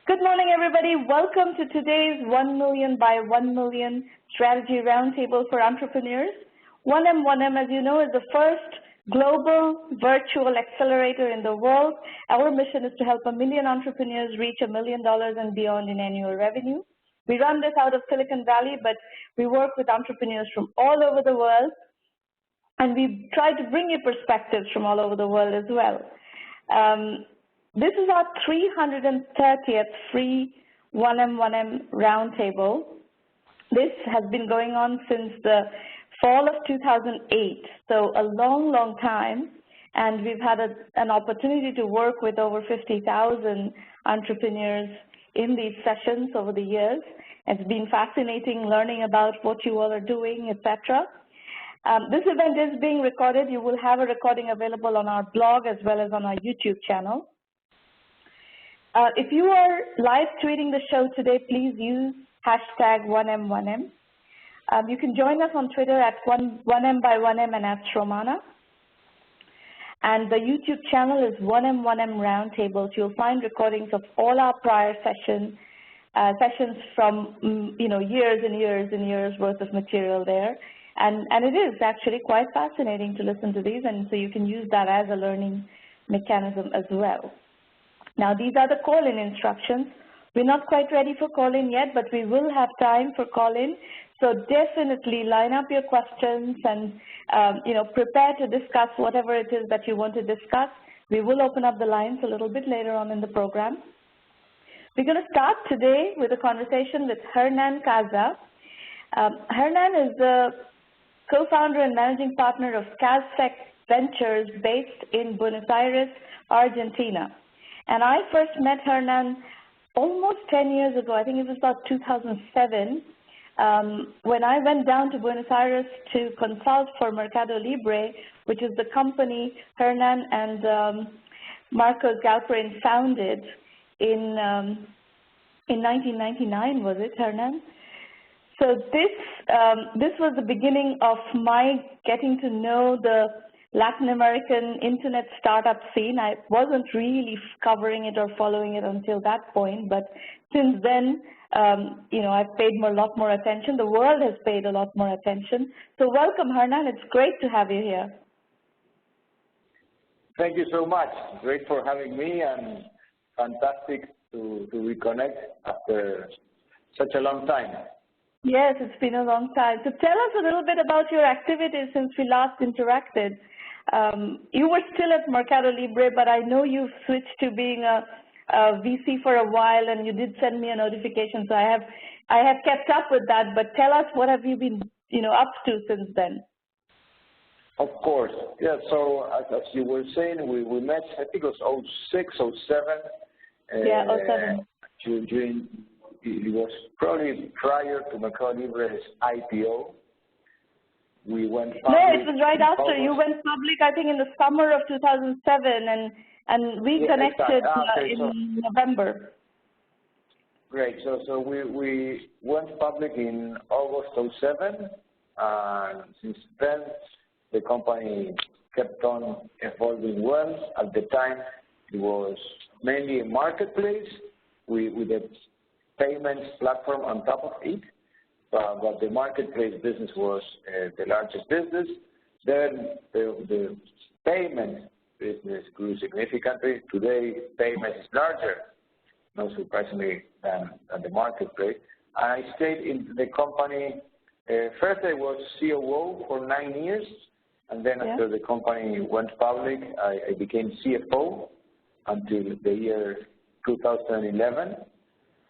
Good morning, everybody. Welcome to today's 1 million by 1 million strategy roundtable for entrepreneurs. 1M1M, as you know, is the first global virtual accelerator in the world. Our mission is to help 1 million entrepreneurs reach $1 million and beyond in annual revenue. We run this out of Silicon Valley, but we work with entrepreneurs from all over the world, and we try to bring you perspectives from all over the world as well. This is our 330th free 1M1M roundtable. This has been going on since the fall of 2008, so a long, long time, and we've had an opportunity to work with over 50,000 entrepreneurs in these sessions over the years. It's been fascinating learning about what you all are doing, etc. This event is being recorded. You will have a recording available on our blog as well as on our YouTube channel. If you are live tweeting the show today, please use hashtag 1M1M. You can join us on Twitter at 1M by 1M and at Romana. And the YouTube channel is 1M1M Roundtables. You'll find recordings of all our prior sessions from years and years and years worth of material there. And it is actually quite fascinating to listen to these, and so you can use that as a learning mechanism as well. Now, these are the call-in instructions. We're not quite ready for call-in yet, but we will have time for call-in. So definitely line up your questions and, prepare to discuss whatever it is that you want to discuss. We will open up the lines a little bit later on in the program. We're going to start today with a conversation with Hernan Kazah. Hernan is the co-founder and managing partner of Kaszek Ventures based in Buenos Aires, Argentina. And I first met Hernan almost 10 years ago. I think it was about 2007, when I went down to Buenos Aires to consult for MercadoLibre, which is the company Hernan and Marcos Galperin founded in 1999, was it, Hernan? So this was the beginning of my getting to know the Latin American internet startup scene. I wasn't really covering it or following it until that point, but since then, I've paid a lot more attention. The world has paid a lot more attention. So welcome, Hernan. It's great to have you here. Thank you so much. Great for having me, and fantastic to reconnect after such a long time. Yes, it's been a long time. So tell us a little bit about your activities since we last interacted. You were still at MercadoLibre, but I know you've switched to being a VC for a while, and you did send me a notification, so I have kept up with that. But tell us, what have you been up to since then? Of course, yeah. So as you were saying, we met. I think it was 06, 07. Yeah, 07. It was probably prior to MercadoLibre's IPO. We went public. No, it was right after. You went public, I think, in the summer of 2007, and we connected in November. Great. So we went public in August 07, and since then the company kept on evolving well. At the time, it was mainly a marketplace with a payments platform on top of it. But the marketplace business was the largest business. Then the payment business grew significantly. Today, payment is larger, not surprisingly, than the marketplace. I stayed in the company. First, I was COO for 9 years, and then after the company went public, I became CFO until the year 2011.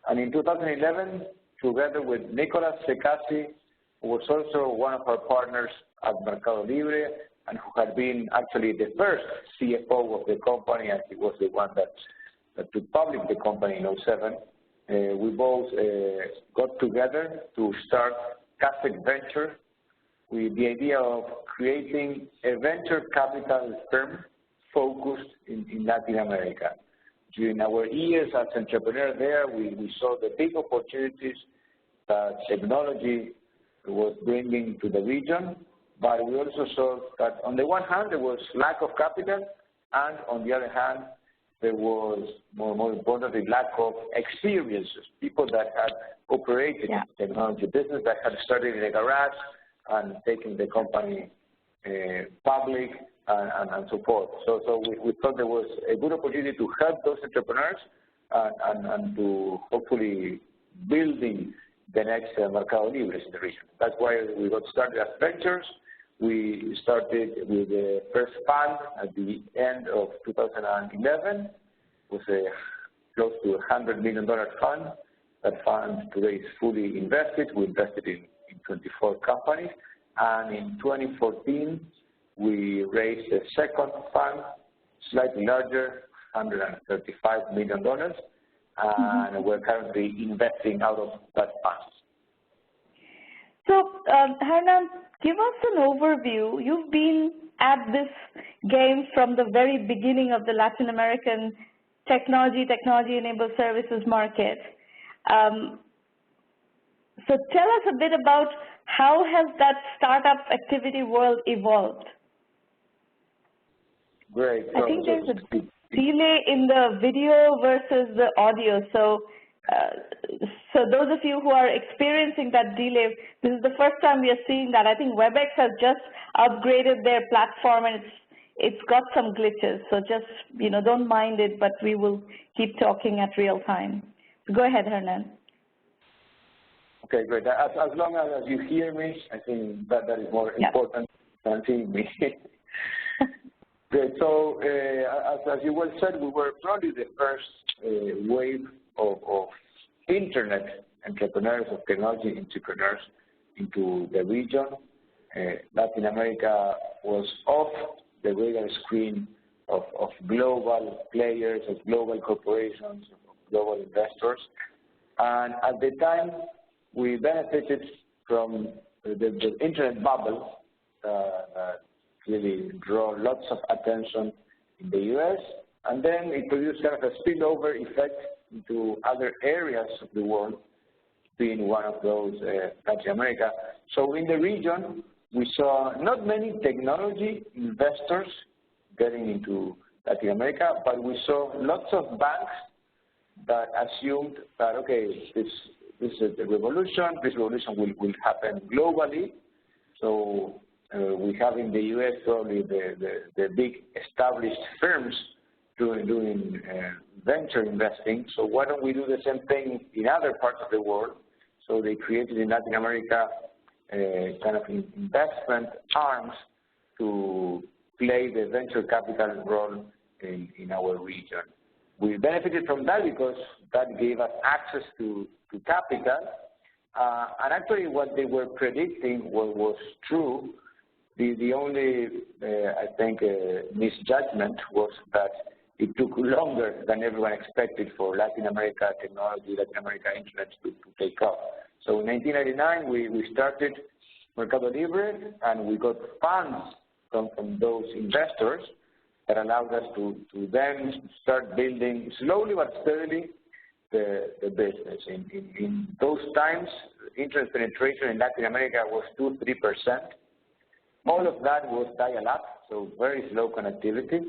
And in 2011, together with Nicolas Secasi, who was also one of our partners at MercadoLibre and who had been actually the first CFO of the company, and he was the one that took public the company in 07, we both got together to start Kaszek Ventures with the idea of creating a venture capital firm focused in Latin America. During our years as entrepreneurs there, we saw the big opportunities that technology was bringing to the region, but we also saw that on the one hand there was lack of capital, and on the other hand there was, more importantly, lack of experiences, people that had operated in technology business, that had started in a garage and taken the company public and so forth. So we thought there was a good opportunity to help those entrepreneurs and to hopefully building the next MercadoLibre in the region. That's why we got started as Ventures. We started with the first fund at the end of 2011. It was a close to $100 million fund. That fund today is fully invested. We invested in 24 companies. And in 2014, we raised a second fund, slightly larger, $135 million. And we're currently investing out of that fund. So, Hernan, give us an overview. You've been at this game from the very beginning of the Latin American technology-enabled services market. So tell us a bit about how has that startup activity world evolved? Great. I think there's a delay in the video versus the audio. So those of you who are experiencing that delay, this is the first time we are seeing that. I think WebEx has just upgraded their platform and it's got some glitches. So just, don't mind it, but we will keep talking at real time. Go ahead, Hernan. Okay, great. As long as you hear me, I think that is more important than seeing me. Great. So as you well said, we were probably the first wave of internet entrepreneurs, of technology entrepreneurs into the region. Latin America was off the radar screen of global players, of global corporations, of global investors. And at the time, we benefited from the internet bubble that really drew lots of attention in the U.S., and then it produced kind of a spillover effect into other areas of the world, being one of those Latin America. So in the region, we saw not many technology investors getting into Latin America, but we saw lots of banks that assumed that, okay, this is the revolution. This revolution will happen globally. So we have in the U.S. probably the big established firms doing venture investing. So why don't we do the same thing in other parts of the world? So they created in Latin America kind of investment arms to play the venture capital role in our region. We benefited from that because that gave us access to capital. And actually what they were predicting was true. The only, I think, misjudgment was that it took longer than everyone expected for Latin America technology, Latin America internet to take off. So in 1999, we started MercadoLibre, and we got funds from those investors that allowed us to then start building slowly but steadily the business. In those times, internet penetration in Latin America was 2–3%. All of that was dial-up, so very slow connectivity.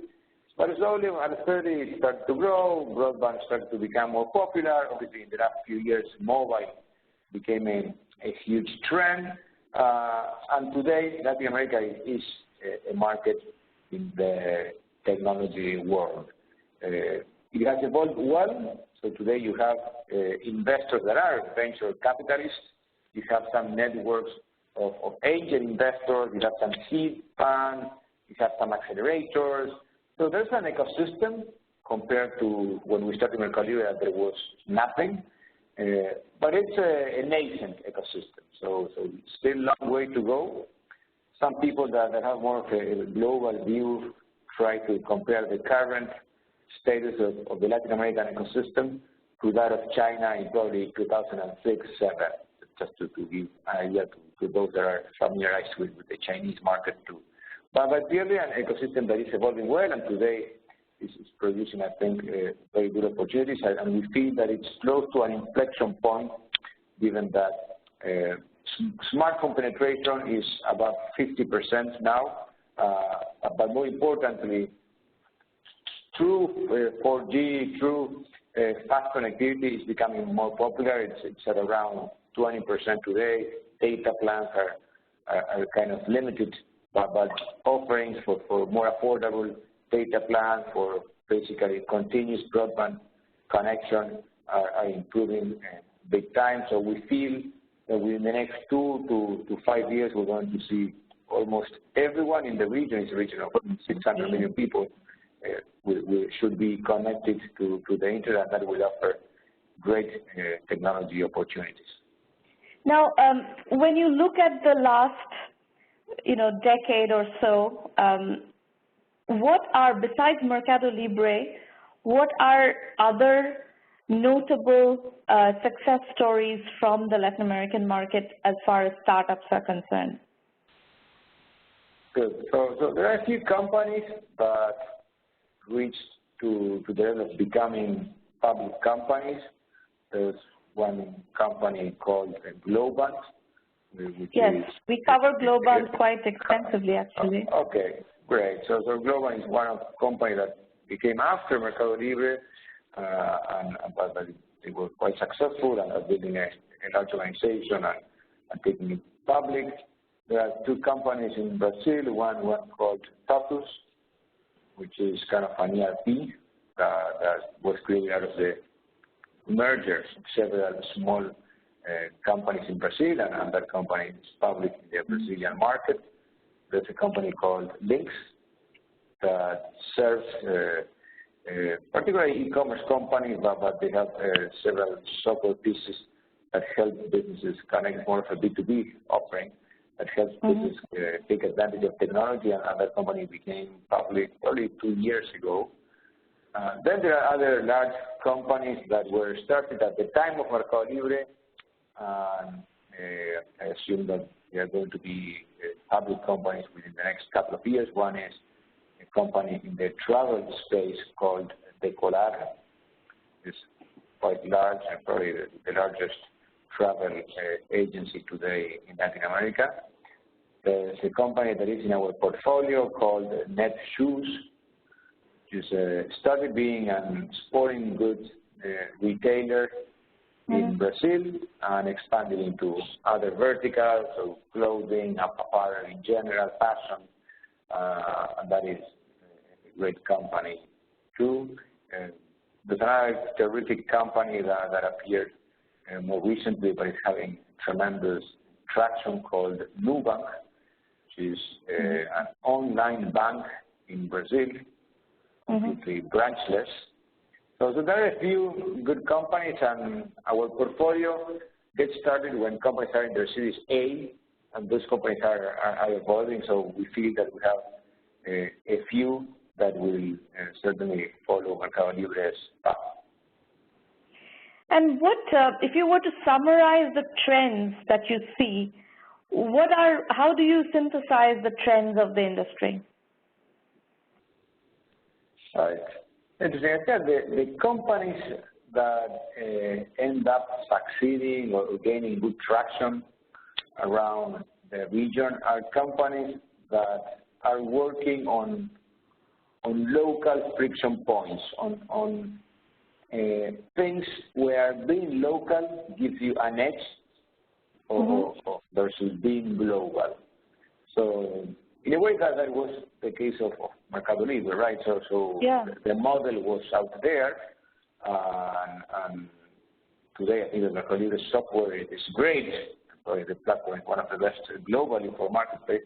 But slowly and steadily it started to grow. Broadband started to become more popular. Obviously, in the last few years, mobile became a huge trend. And today, Latin America is a market in the technology world. It has evolved well. So today you have investors that are venture capitalists. You have some networks of angel investors. You have some seed funds. You have some accelerators. So there's an ecosystem compared to when we started MercadoLibre, there was nothing. But it's a nascent ecosystem. So still a long way to go. Some people that have more of a global view try to compare the current status of the Latin American ecosystem to that of China in probably 2006–2007, just to give an idea to those that are familiarized with the Chinese market too. But clearly an ecosystem that is evolving well, and today is producing, I think, very good opportunities, and we feel that it's close to an inflection point, given that smartphone penetration is about 50% now, but more importantly, true 4G, true fast connectivity is becoming more popular. It's at around 20% today. Data plans are kind of limited, but offerings for more affordable data plans for basically continuous broadband connection are improving big time. So we feel that within the next 2 to 5 years, we're going to see almost everyone in the region, it's a region of 600 million people, we should be connected to the internet. That will offer great technology opportunities. Now, when you look at the last, decade or so, what are, besides MercadoLibre, what are other notable success stories from the Latin American market as far as startups are concerned? Good. So there are a few companies that reached to the level of becoming public companies. There's one company called Globant. Yes, we cover Globant quite extensively, actually. Okay, great. So Globant is one of the companies that became after MercadoLibre, but they were quite successful and are building a large organization and taking it public. There are two companies in Brazil, one called Totus, which is kind of an ERP that was created out of the merger of several small companies in Brazil, and that company is public in the Brazilian market. There's a company called Links that serves particularly e-commerce companies, but they have several software pieces that help businesses connect more of a B2B offering that helps businesses take advantage of technology, and that company became public probably 2 years ago. Then there are other large companies that were started at the time of MercadoLibre, and I assume that they are going to be public companies within the next couple of years. One is a company in the travel space called Decolar. It's quite large and probably the largest travel agency today in Latin America. There's a company that is in our portfolio called Netshoes, which is started being a sporting goods retailer in Brazil and expanded into other verticals, so clothing, apparel in general, fashion, and that is a great company too. There's another terrific company that appeared more recently, but it's having tremendous traction, called Nubank, which is an online bank in Brazil, completely branchless. So there are a few good companies, and our portfolio gets started when companies are in their Series A, and those companies are evolving, so we feel that we have a few that will certainly follow MercadoLibre's path. And what, if you were to summarize the trends that you see, how do you synthesize the trends of the industry? Right. Interesting. I said the companies that end up succeeding or gaining good traction around the region are companies that are working on local friction points, on things where being local gives you an edge versus being global. So in a way that was the case of MercadoLibre, right? So the model was out there, and today I think that MercadoLibre software is great. Probably the platform is one of the best globally for marketplace,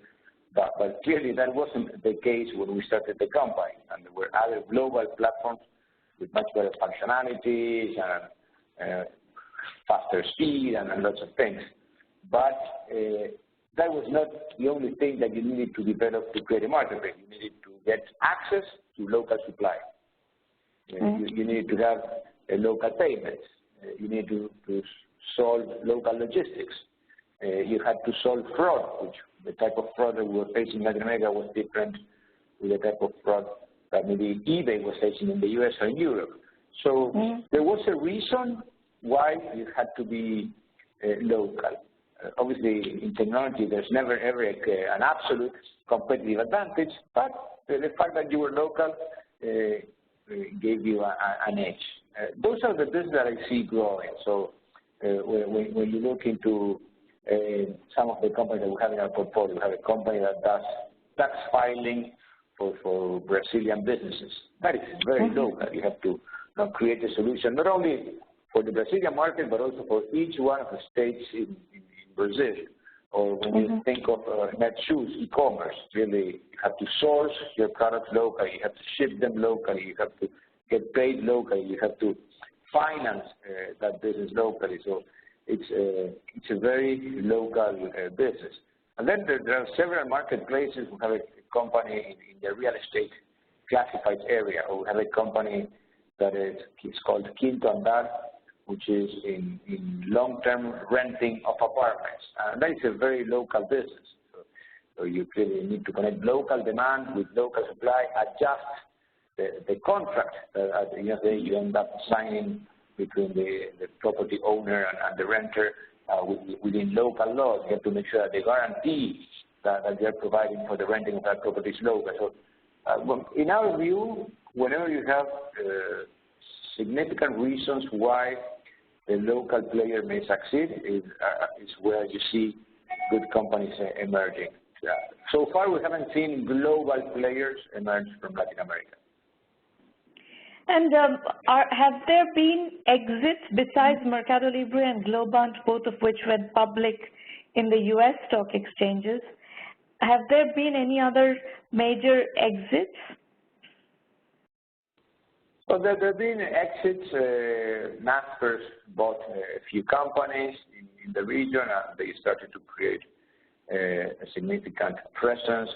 but clearly that wasn't the case when we started the company, and there were other global platforms with much better functionalities and faster speed and lots of things. But that was not the only thing that you needed to develop to create a marketplace. You needed to get access to local supply. You needed to have a local payments. You needed to solve local logistics. You had to solve fraud, which the type of fraud that we were facing in Latin America was different with the type of fraud that maybe eBay was facing in the US or in Europe. So there was a reason why it had to be local. Obviously, in technology, there's never ever an absolute competitive advantage, but the fact that you were local gave you an edge. Those are the businesses that I see growing. So when you look into some of the companies that we have in our portfolio, we have a company that does tax filing for Brazilian businesses. That is very local. You have to create a solution not only for the Brazilian market, but also for each one of the states in Brazil. Or when you think of Netshoes, e-commerce, really, you have to source your products locally, you have to ship them locally, you have to get paid locally, you have to finance that business locally. So it's a very local business. And then there are several marketplaces. We have a company in the real estate classified area, or we have a company that is called Quinto Andar, which is in long-term renting of apartments. And that is a very local business. So you clearly need to connect local demand with local supply, adjust the contract that at the end of the day you end up signing between the property owner and the renter within local laws. You have to make sure that the guarantee that they're providing for the renting of that property is local. So in our view, whenever you have significant reasons why the local player may succeed is where you see good companies emerging. So far, we haven't seen global players emerge from Latin America. And have there been exits besides MercadoLibre and Globant, both of which went public in the U.S. stock exchanges? Have there been any other major exits? Well, there have been exits. Naspers bought a few companies in the region, and they started to create a significant presence,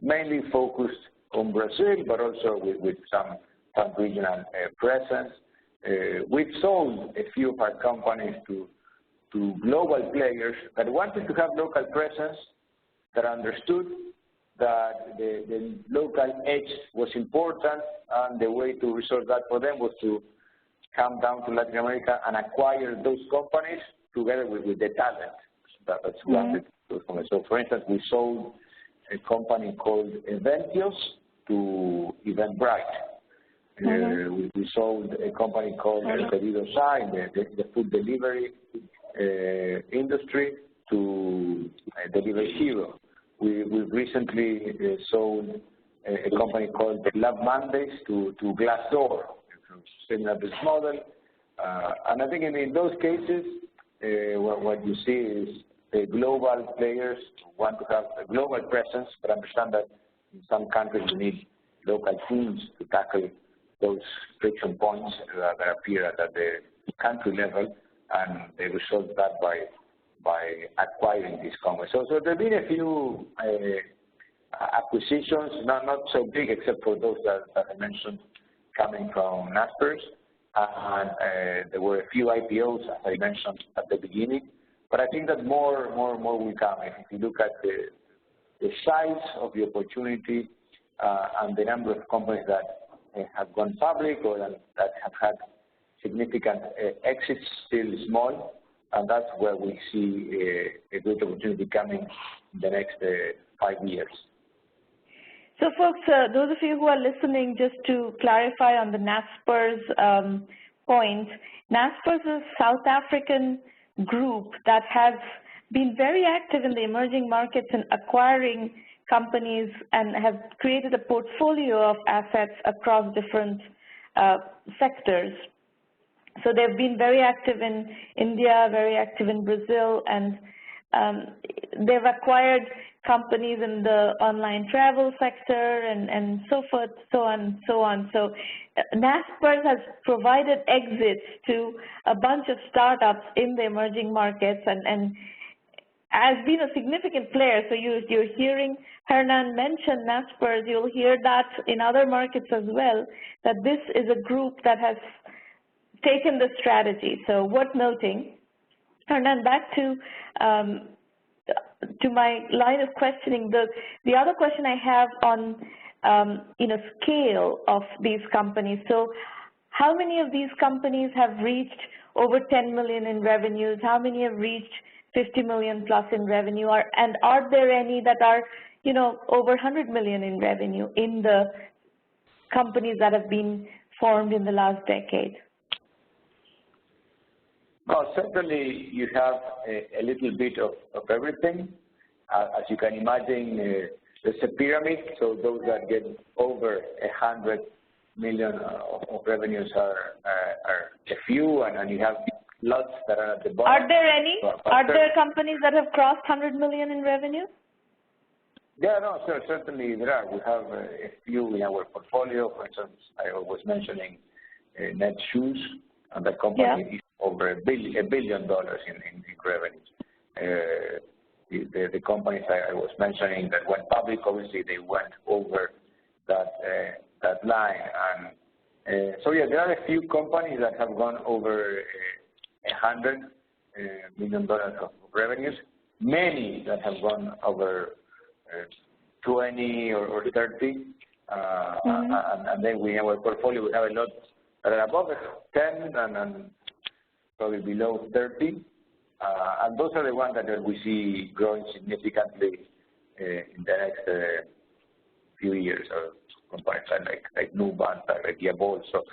mainly focused on Brazil, but also with some regional presence. We've sold a few of our companies to global players that wanted to have local presence, that understood that the local edge was important, and the way to resolve that for them was to come down to Latin America and acquire those companies together with the talent that's wanted. So, for instance, we sold a company called Eventios to Eventbrite. We sold a company called Pedidos in the food delivery industry to Delivery Hero. We've recently sold a company called Love Mondays to Glassdoor, similar business model. And I think in those cases, what you see is the global players want to have a global presence, but understand that in some countries you need local teams to tackle those friction points that appear at the country level, and they resolve that by acquiring these companies. So there have been a few acquisitions, not so big except for those that I mentioned coming from Naspers, and there were a few IPOs, as I mentioned at the beginning. But I think that more will come. If you look at the size of the opportunity and the number of companies that have gone public or that have had significant exits, still small, and that's where we see a great opportunity coming in the next 5 years. So, folks, those of you who are listening, just to clarify on the Naspers point, Naspers is a South African group that has been very active in the emerging markets and acquiring companies and have created a portfolio of assets across different sectors. So they've been very active in India, very active in Brazil, and they've acquired companies in the online travel sector and so forth, so on and so on. So Naspers has provided exits to a bunch of startups in the emerging markets and has been a significant player. So you're hearing Hernan mention Naspers. You'll hear that in other markets as well, that this is a group that has taken the strategy. So worth noting. Hernan, back to my line of questioning. The other question I have on scale of these companies. So how many of these companies have reached over 10 million in revenues? How many have reached 50 million plus in revenue? And are there any that are over 100 million in revenue in the companies that have been formed in the last decade? Well, certainly you have a little bit of everything. As you can imagine, there's a pyramid, so those that get over 100 million of revenues are a few, and you have lots that are at the bottom. Are there any? Are there companies that have crossed 100 million in revenue? Yeah, no, certainly there are. We have a few in our portfolio. For instance, I was mentioning Netshoes, and the company is over $1 billion in revenues. The companies I was mentioning that went public, obviously they went over that line. And so yeah, there are a few companies that have gone over $100 million of revenues. Many that have gone over 20 or 30. And then we have our portfolio, we have a lot that are above 10 and probably below 30. And those are the ones that we see growing significantly in the next few years. Or companies like Nubank, like Yabol, so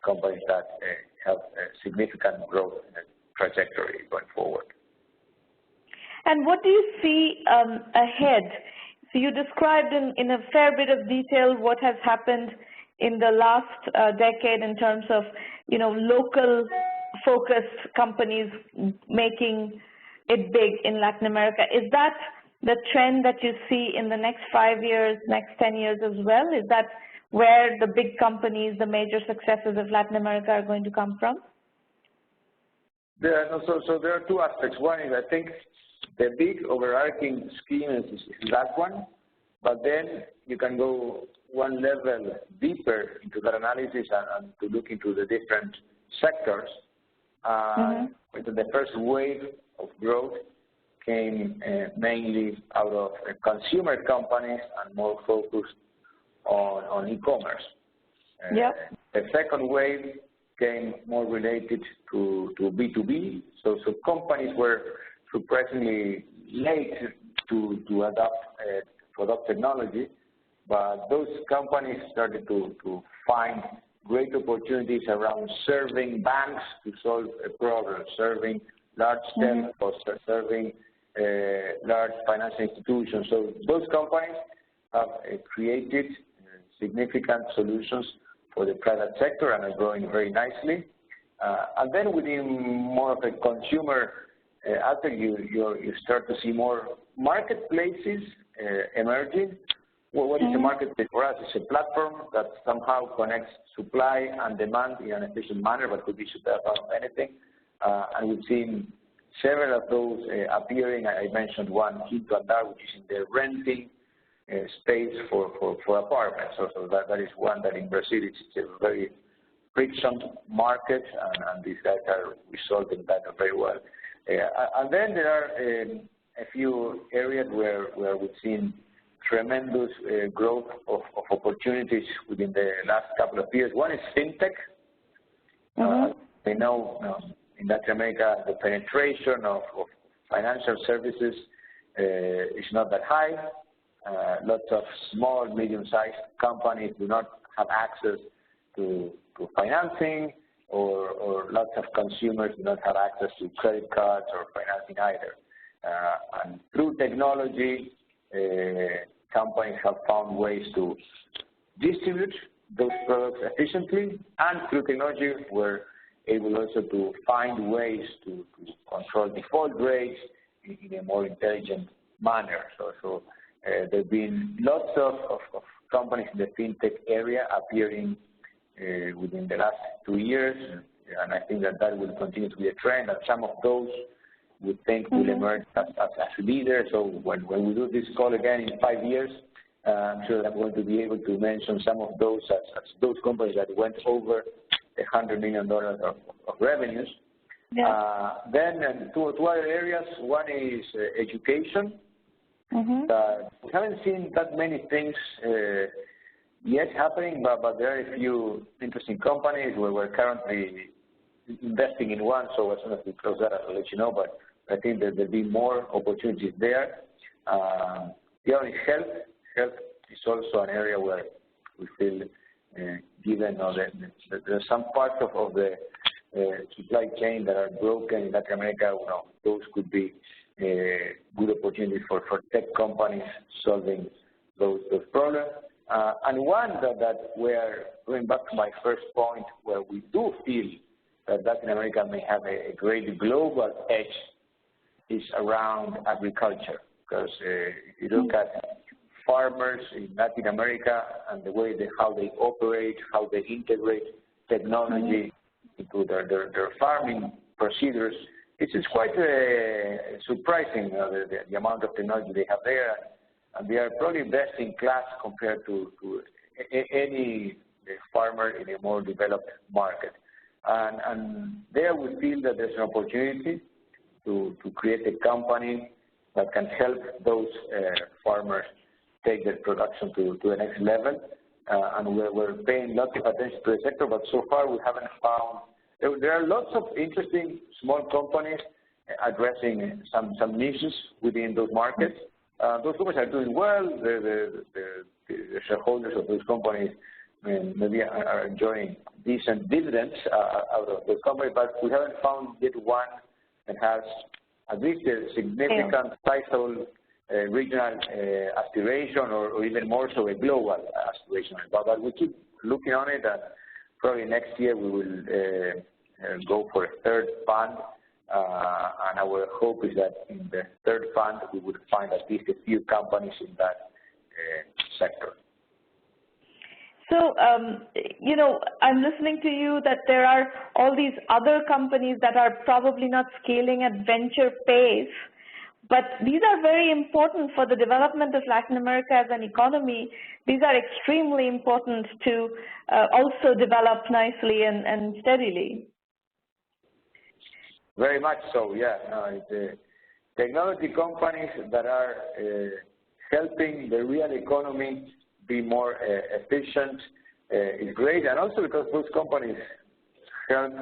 companies that have a significant growth trajectory going forward. And what do you see ahead? So you described in a fair bit of detail what has happened in the last decade in terms of, local focused companies making it big in Latin America. Is that the trend that you see in the next 5 years, next 10 years as well? Is that where the big companies, the major successes of Latin America are going to come from? Yeah, so there are two aspects. One is, I think, the big overarching scheme is that one, but then you can go one level deeper into that analysis and to look into the different sectors. The first wave of growth came mainly out of consumer companies and more focused on e-commerce. The second wave came more related to B2B, so companies were surprisingly late to adopt product technology, but those companies started to find great opportunities around serving banks to solve a problem, serving large telcos, serving large financial institutions. So those companies have created significant solutions for the private sector and are growing very nicely. And then within more of a consumer aspect, you start to see more marketplaces emerging. Well, what is a marketplace for us? It's a platform that somehow connects supply and demand in an efficient manner, but could be supply about anything. And we've seen several of those appearing. I mentioned one, Quinto Andar, which is in the renting space for apartments. So that is one that in Brazil it's a very friction market, and these guys are resolving that very well. And then there are a few areas where we've seen tremendous growth of opportunities within the last couple of years. One is fintech. We know in Latin America the penetration of financial services is not that high. Lots of small, medium-sized companies do not have access to financing, or lots of consumers do not have access to credit cards or financing either. And through technology, companies have found ways to distribute those products efficiently, and through technology, we're able also to find ways to control default rates in a more intelligent manner. So there have been lots of companies in the fintech area appearing within the last 2 years, and I think that will continue to be a trend, and some of those we think will emerge as leaders. So when we do this call again in 5 years, I'm sure that I'm going to be able to mention some of those as those companies that went over $100 million of revenues. Then two other areas. One is education. We haven't seen that many things yet happening, but there are a few interesting companies where we're currently investing in one, so as soon as we close that, I'll let you know, but I think that there'll be more opportunities there. The other is health. Health is also an area where we feel given there's some parts of the supply chain that are broken in Latin America. Those could be good opportunities for tech companies solving those problems. And one that we're going back to my first point, where we do feel that Latin America may have a great global edge, is around agriculture. Because if you look at farmers in Latin America and the way how they operate, how they integrate technology into their farming procedures, it's quite surprising, the amount of technology they have there, and they are probably best in class compared to any farmer in a more developed market. And there we feel that there's an opportunity to create a company that can help those farmers take their production to the next level. And we're paying lots of attention to the sector, but so far we haven't found. There are lots of interesting small companies addressing some niches within those markets. Those companies are doing well. The shareholders of those companies maybe are enjoying decent dividends out of those companies, but we haven't found yet one that has at least a significant sizable regional aspiration, or even more so a global aspiration. But we keep looking on it, and probably next year we will go for a third fund, and our hope is that in the third fund we would find at least a few companies in that sector. So, I'm listening to you that there are all these other companies that are probably not scaling at venture pace, but these are very important for the development of Latin America as an economy. These are extremely important to also develop nicely and steadily. Very much so, yeah. It's technology companies that are helping the real economy be more efficient is great, and also because those companies help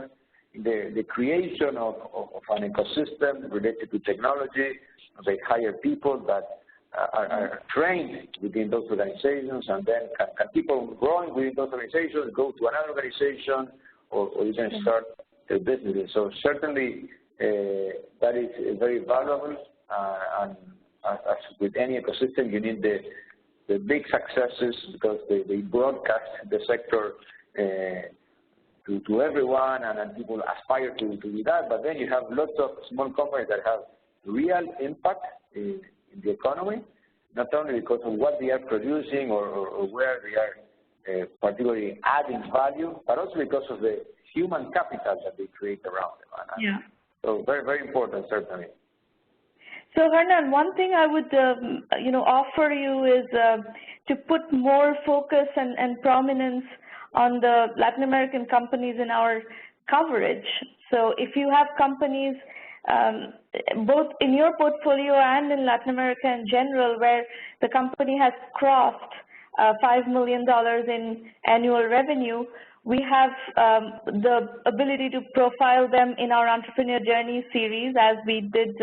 the creation of an ecosystem related to technology. They hire people that are trained within those organizations, and then can people growing within those organizations go to another organization or even start their businesses. So certainly that is very valuable, and as with any ecosystem, you need the big successes because they broadcast the sector to everyone, and people aspire to do that. But then you have lots of small companies that have real impact in the economy, not only because of what they are producing or where they are particularly adding value, but also because of the human capital that they create around them. Yeah. So very, very important, certainly. So Hernan, one thing I would offer you is to put more focus and prominence on the Latin American companies in our coverage. So if you have companies both in your portfolio and in Latin America in general, where the company has crossed $5 million in annual revenue, we have the ability to profile them in our Entrepreneur Journey series, as we did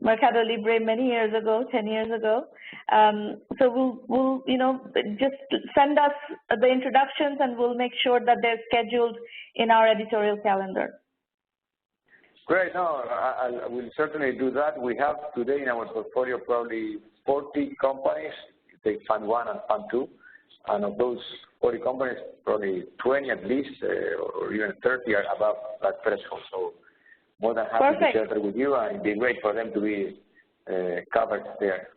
MercadoLibre many years ago, 10 years ago. So we'll just send us the introductions, and we'll make sure that they're scheduled in our editorial calendar. Great. No, I will certainly do that. We have today in our portfolio probably 40 companies. You take Fund 1 and Fund 2, and of those 40 companies, probably 20 at least, or even 30 are above that threshold. So more than happy to share that with you, and it'd be great for them to be covered there.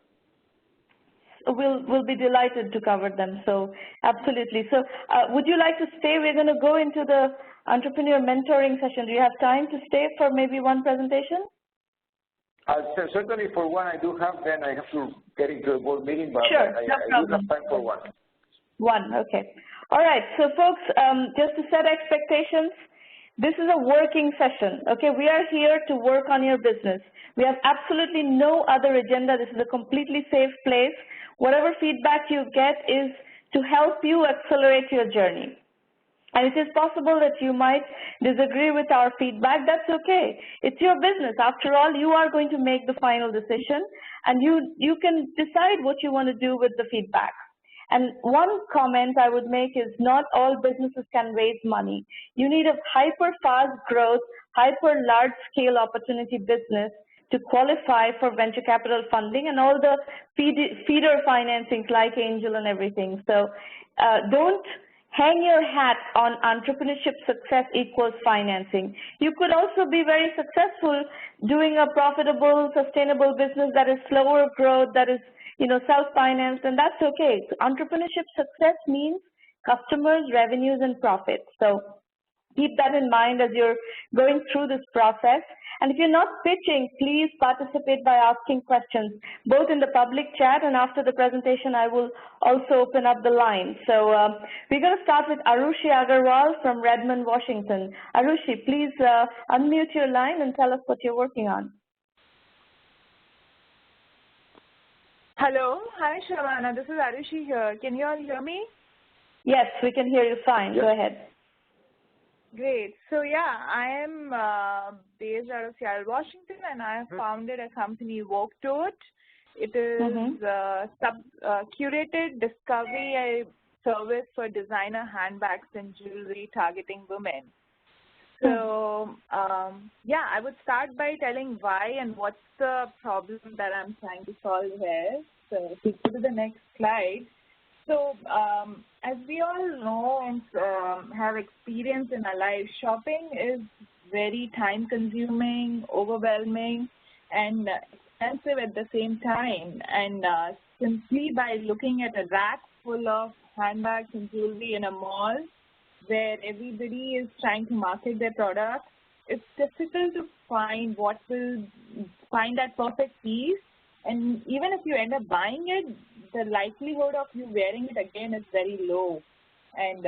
We'll be delighted to cover them. So absolutely. So would you like to stay? We're going to go into the entrepreneur mentoring session. Do you have time to stay for maybe one presentation? Certainly for one I do have, then I have to get into a board meeting, but sure, I do have time for one. One, okay. All right, so folks, just to set expectations, this is a working session, okay? We are here to work on your business. We have absolutely no other agenda. This is a completely safe place. Whatever feedback you get is to help you accelerate your journey. And it is possible that you might disagree with our feedback. That's okay. It's your business. After all, you are going to make the final decision, and you can decide what you want to do with the feedback. And one comment I would make is not all businesses can raise money. You need a hyper-fast growth, hyper-large-scale opportunity business to qualify for venture capital funding and all the feeder financings like angel and everything. So don't hang your hat on entrepreneurship success equals financing. You could also be very successful doing a profitable, sustainable business that is slower growth, that is self-financed, and that's okay. Entrepreneurship success means customers, revenues, and profits. So keep that in mind as you're going through this process. And if you're not pitching, please participate by asking questions, both in the public chat and after the presentation, I will also open up the line. So we're going to start with Arushi Agrawal from Redmond, Washington. Arushi, please unmute your line and tell us what you're working on. Hello. Hi, Shavana. This is Arushi here. Can you all hear me? Yes, we can hear you fine. Yes. Go ahead. Great. So, yeah, I am based out of Seattle, Washington, and I have founded a company, VogueTote. It is curated discovery service for designer handbags and jewelry targeting women. So, yeah, I would start by telling why and what's the problem that I'm trying to solve here. So, if we go to the next slide. So, as we all know and have experience in our life, shopping is very time-consuming, overwhelming, and expensive at the same time. And simply by looking at a rack full of handbags and jewelry in a mall, where everybody is trying to market their product, it's difficult to find that perfect piece. And even if you end up buying it, the likelihood of you wearing it again is very low. And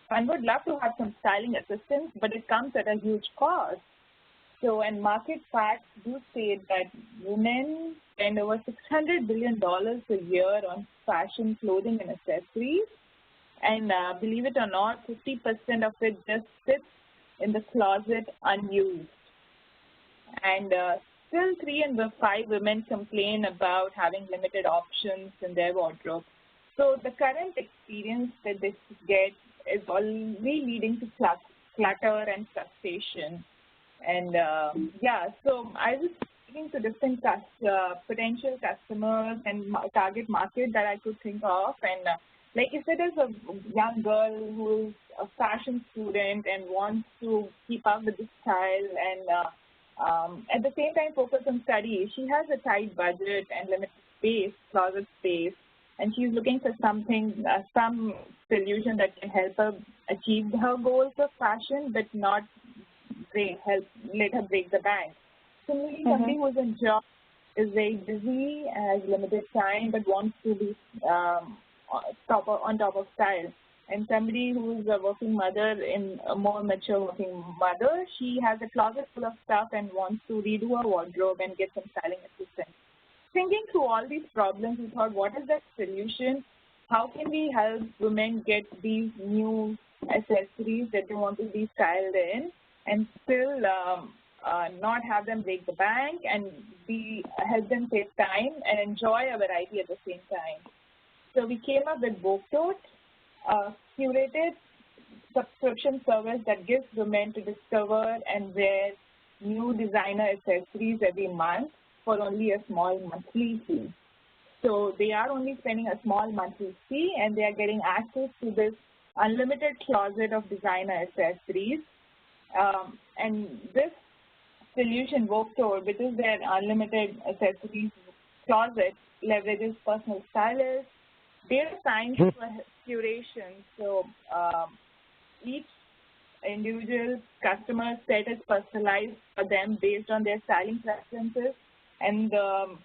one would love to have some styling assistance, but it comes at a huge cost. So, and market facts do state that women spend over $600 billion a year on fashion, clothing, and accessories. And believe it or not, 50% of it just sits in the closet unused. And still 3 in the 5 women complain about having limited options in their wardrobe. So the current experience that they get is only leading to clutter and frustration. And yeah, so I was speaking to different potential customers and target market that I could think of. And like if it is a young girl who is a fashion student and wants to keep up with the style and at the same time focus on study, she has a tight budget and limited space, closet space, and she's looking for something, some solution that can help her achieve her goals of fashion, but not let her break the bank. Similarly, somebody who's in job is very busy, has limited time, but wants to be on top of style. And somebody who's a working mother, a more mature working mother, she has a closet full of stuff and wants to redo her wardrobe and get some styling assistance. Thinking through all these problems, we thought, what is that solution? How can we help women get these new accessories that they want to be styled in and still not have them break the bank and help them save time and enjoy a variety at the same time? So we came up with VogueTote, a curated subscription service that gives women to discover and wear new designer accessories every month for only a small monthly fee. So they are only spending a small monthly fee and they are getting access to this unlimited closet of designer accessories. And this solution, VogueTote, which is their unlimited accessories closet, leverages personal stylists, data science for curation. So each individual customer set is personalized for them based on their styling preferences and the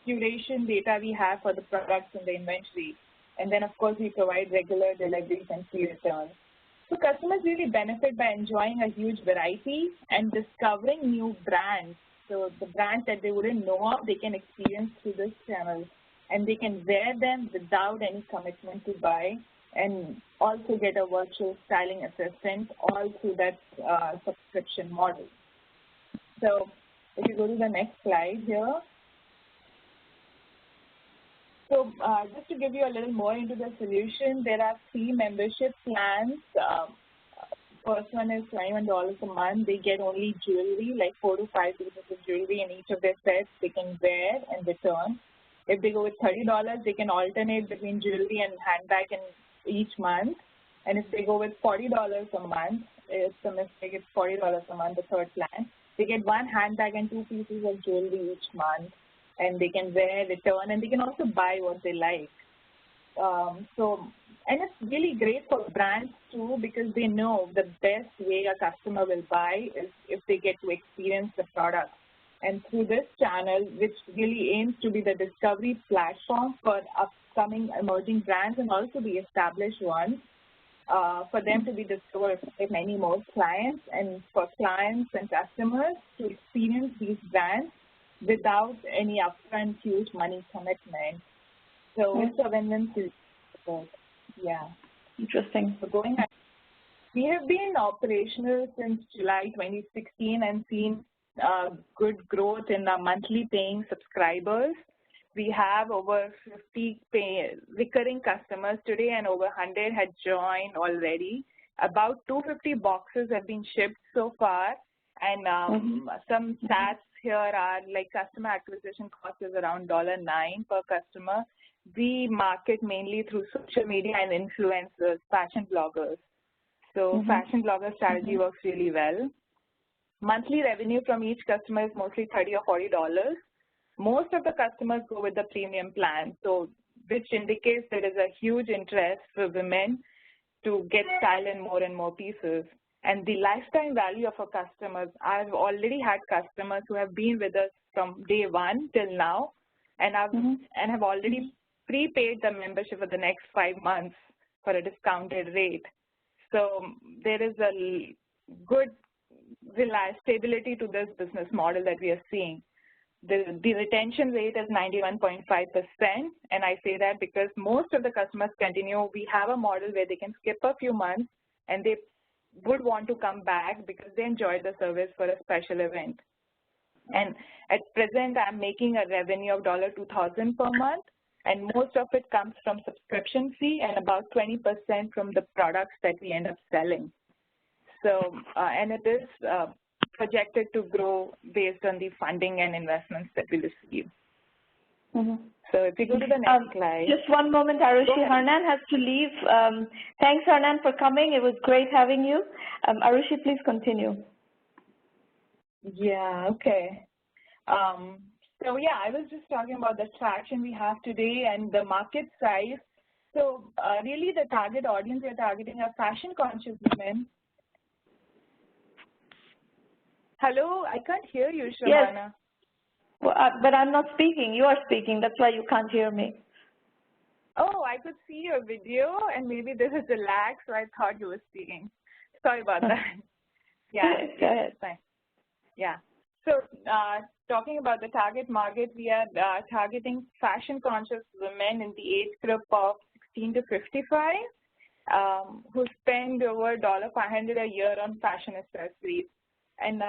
curation data we have for the products in the inventory. And then, of course, we provide regular deliveries and free returns. So customers really benefit by enjoying a huge variety and discovering new brands. So the brands that they wouldn't know of, they can experience through this channel. And they can wear them without any commitment to buy and also get a virtual styling assistant all through that subscription model. So if you go to the next slide here. So just to give you a little more into the solution, there are 3 membership plans. First one is $21 a month. They get only jewelry, like 4 to 5 pieces of jewelry in each of their sets they can wear and return. If they go with $30, they can alternate between jewelry and handbag in each month. And if they go with $40 a month, it's a mistake, it's $40 a month, the third plan. They get 1 handbag and 2 pieces of jewelry each month, and they can wear, return, and they can also buy what they like. And it's really great for brands too, because they know the best way a customer will buy is if they get to experience the product. And through this channel, which really aims to be the discovery platform for upcoming emerging brands and also the established ones, for them to be discovered by many more clients, and for clients and customers to experience these brands without any upfront huge money commitment. So it's a win-win situation. Yeah. Interesting. So we have been operational since July 2016 and seen good growth in our monthly paying subscribers. We have over 50 recurring customers today, and over 100 had joined already. About 250 boxes have been shipped so far, and some stats here are like customer acquisition cost is around $9 per customer. We market mainly through social media and influencers, fashion bloggers. So fashion blogger strategy works really well. Monthly revenue from each customer is mostly $30 or $40. Most of the customers go with the premium plan, so which indicates there is a huge interest for women to get style in more and more pieces. And the lifetime value of our customers, I've already had customers who have been with us from day 1 till now, and have already prepaid the membership for the next 5 months for a discounted rate. So there is a good stability to this business model that we are seeing. The retention rate is 91.5%, and I say that because most of the customers continue. We have a model where they can skip a few months and they would want to come back because they enjoyed the service for a special event. And at present, I'm making a revenue of $2,000 per month, and most of it comes from subscription fee and about 20% from the products that we end up selling. So, and it is projected to grow based on the funding and investments that we receive. So if you go to the next slide. Just one moment, Arushi. Hernan has to leave. Thanks, Hernan, for coming. It was great having you. Arushi, please continue. Yeah, okay. So yeah, I was just talking about the traction we have today and the market size. So really the target audience we're targeting are fashion-conscious women. Hello, I can't hear you, Shravana. Yes. Well, but I'm not speaking. You are speaking. That's why you can't hear me. Oh, I could see your video, and maybe this is a lag, so I thought you were speaking. Sorry about that. Yeah. Go ahead. Fine. Yeah. So talking about the target market, we are targeting fashion-conscious women in the age group of 16 to 55 who spend over $500 a year on fashion accessories. And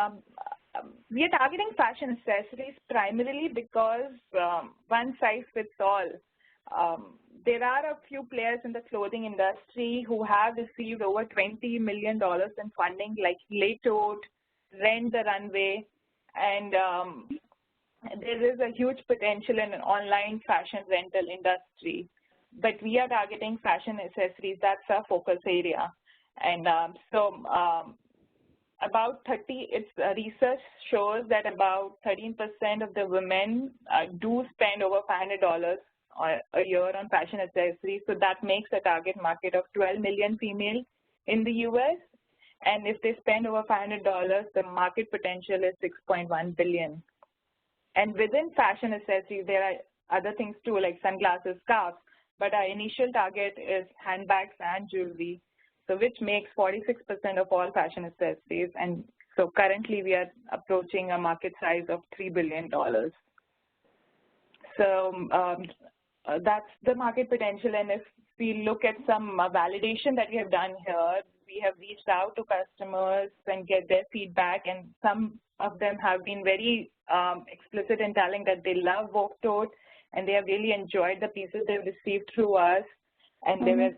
we are targeting fashion accessories primarily because one size fits all. There are a few players in the clothing industry who have received over $20 million in funding, like VogueTote, Rent the Runway, and there is a huge potential in an online fashion rental industry. But we are targeting fashion accessories. That's our focus area. And about research shows that about 13% of the women do spend over $500 a year on fashion accessories. So that makes a target market of 12 million females in the U.S. And if they spend over $500, the market potential is $6.1 billion. And within fashion accessories, there are other things too, like sunglasses, scarves. But our initial target is handbags and jewelry, so which makes 46% of all fashion accessories. And so currently we are approaching a market size of $3 billion. So that's the market potential. And if we look at some validation that we have done here, we have reached out to customers and get their feedback, and some of them have been very explicit in telling that they love VogueTote, and they have really enjoyed the pieces they've received through us, and they were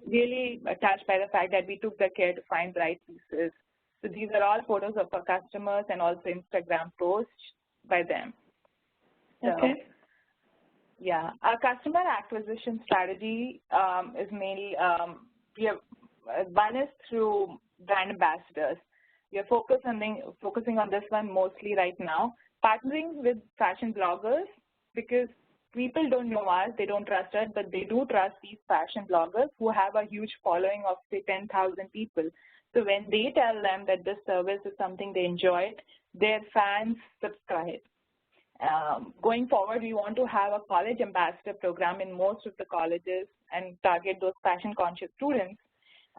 really touched by the fact that we took the care to find the right pieces. So these are all photos of our customers and also Instagram posts by them. So, okay. Yeah, our customer acquisition strategy is mainly, one is through brand ambassadors. We are focusing on this one mostly right now, partnering with fashion bloggers, because people don't know us, they don't trust us, but they do trust these fashion bloggers who have a huge following of, say, 10,000 people. So when they tell them that this service is something they enjoy, their fans subscribe. Going forward, we want to have a college ambassador program in most of the colleges and target those fashion-conscious students,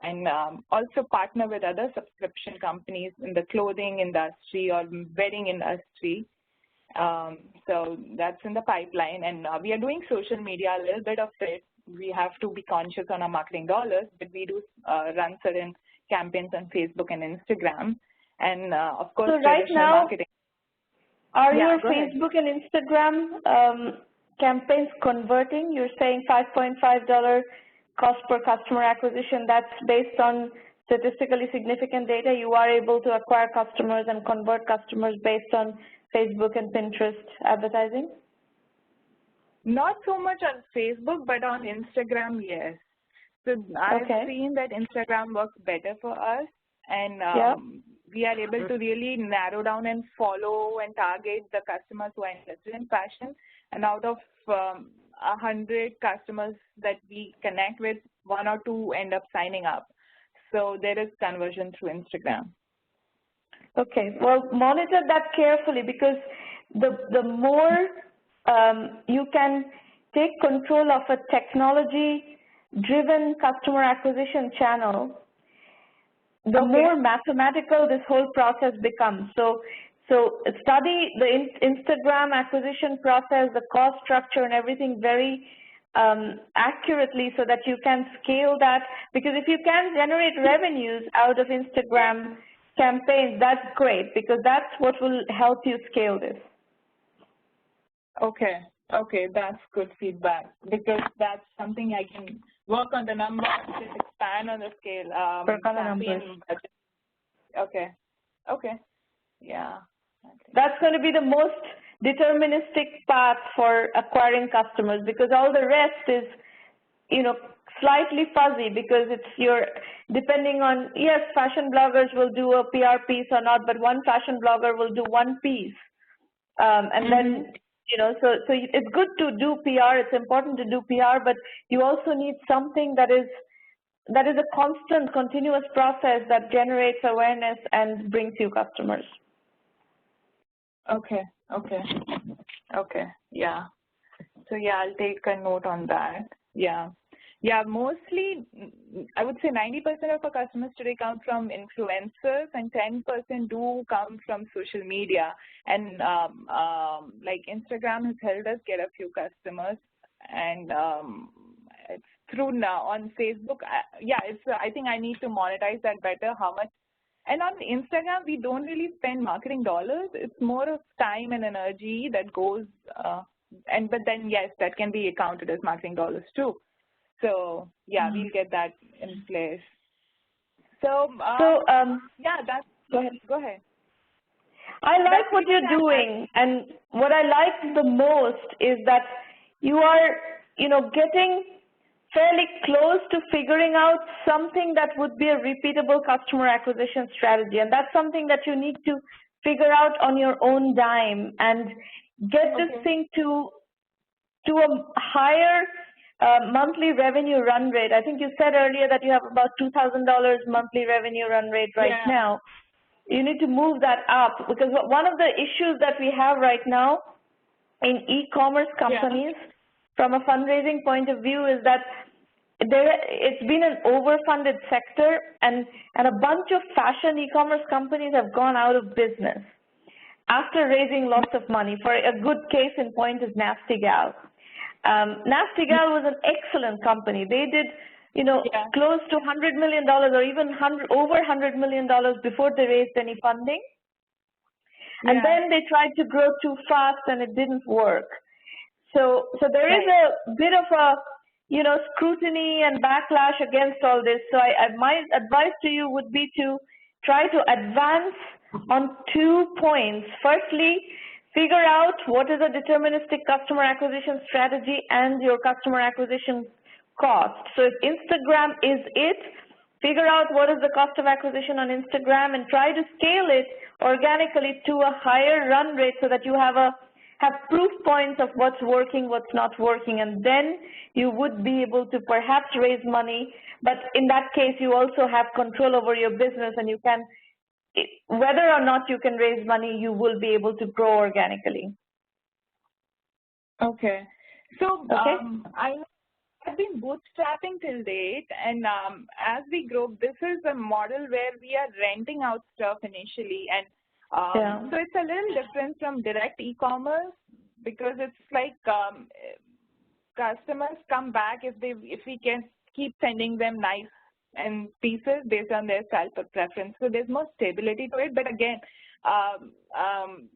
and also partner with other subscription companies in the clothing industry or wedding industry. So that's in the pipeline, and we are doing social media, a little bit of it. We have to be conscious on our marketing dollars, but we do run certain campaigns on Facebook and Instagram, and of course, so right now, marketing. Are your Facebook and Instagram campaigns converting? You're saying $5.5 cost per customer acquisition. That's based on statistically significant data. You are able to acquire customers and convert customers based on Facebook and Pinterest advertising? Not so much on Facebook, but on Instagram, yes. So I've seen that Instagram works better for us, and we are able to really narrow down and follow and target the customers who are interested in fashion. And out of 100 customers that we connect with, 1 or 2 end up signing up. So there is conversion through Instagram. Okay, well, monitor that carefully, because the more you can take control of a technology-driven customer acquisition channel, the more mathematical this whole process becomes. So study the Instagram acquisition process, the cost structure and everything very accurately, so that you can scale that, because if you can generate revenues out of Instagram campaigns, that's great, because that's what will help you scale this. Okay, that's good feedback, because that's something I can work on the numbers, just expand on the scale. Work on the numbers. Okay, yeah. Okay. That's going to be the most deterministic path for acquiring customers, because all the rest is, slightly fuzzy, because it's depending on, yes, fashion bloggers will do a PR piece or not, but one fashion blogger will do one piece. And then, so it's good to do PR, it's important to do PR, but you also need something that is a constant, continuous process that generates awareness and brings you customers. Okay, yeah. So yeah, I'll take a note on that. Yeah, mostly, I would say 90% of our customers today come from influencers, and 10% do come from social media. And like Instagram has helped us get a few customers, and it's through now on Facebook. I think I need to monetize that better. How much? And on Instagram, we don't really spend marketing dollars. It's more of time and energy that goes, but then yes, that can be accounted as marketing dollars too. So yeah, we'll get that in place. So that's, go ahead. I like what you're doing, and what I like the most is that you are, getting fairly close to figuring out something that would be a repeatable customer acquisition strategy, and that's something that you need to figure out on your own dime and get this thing to a higher monthly revenue run rate. I think you said earlier that you have about $2,000 monthly revenue run rate right now. You need to move that up, because one of the issues that we have right now in e-commerce companies from a fundraising point of view is that it's been an overfunded sector, and a bunch of fashion e-commerce companies have gone out of business after raising lots of money. For a good case in point is Nasty Gal. Nasty Gal was an excellent company. They did, close to $100 million or even over $100 million before they raised any funding. And then they tried to grow too fast and it didn't work. So there is a bit of a, scrutiny and backlash against all this. So my advice to you would be to try to advance on 2 points. Firstly, figure out what is a deterministic customer acquisition strategy and your customer acquisition cost. So if Instagram is it, figure out what is the cost of acquisition on Instagram and try to scale it organically to a higher run rate so that you have proof points of what's working, what's not working, and then you would be able to perhaps raise money. But in that case, you also have control over your business, and you can, whether or not you can raise money, you will be able to grow organically. Okay. So I've been bootstrapping till date, and as we grow, this is a model where we are renting out stuff initially, and so it's a little different from direct e-commerce because it's like customers come back if we can keep sending them nice and pieces based on their style preference. So there's more stability to it, but again,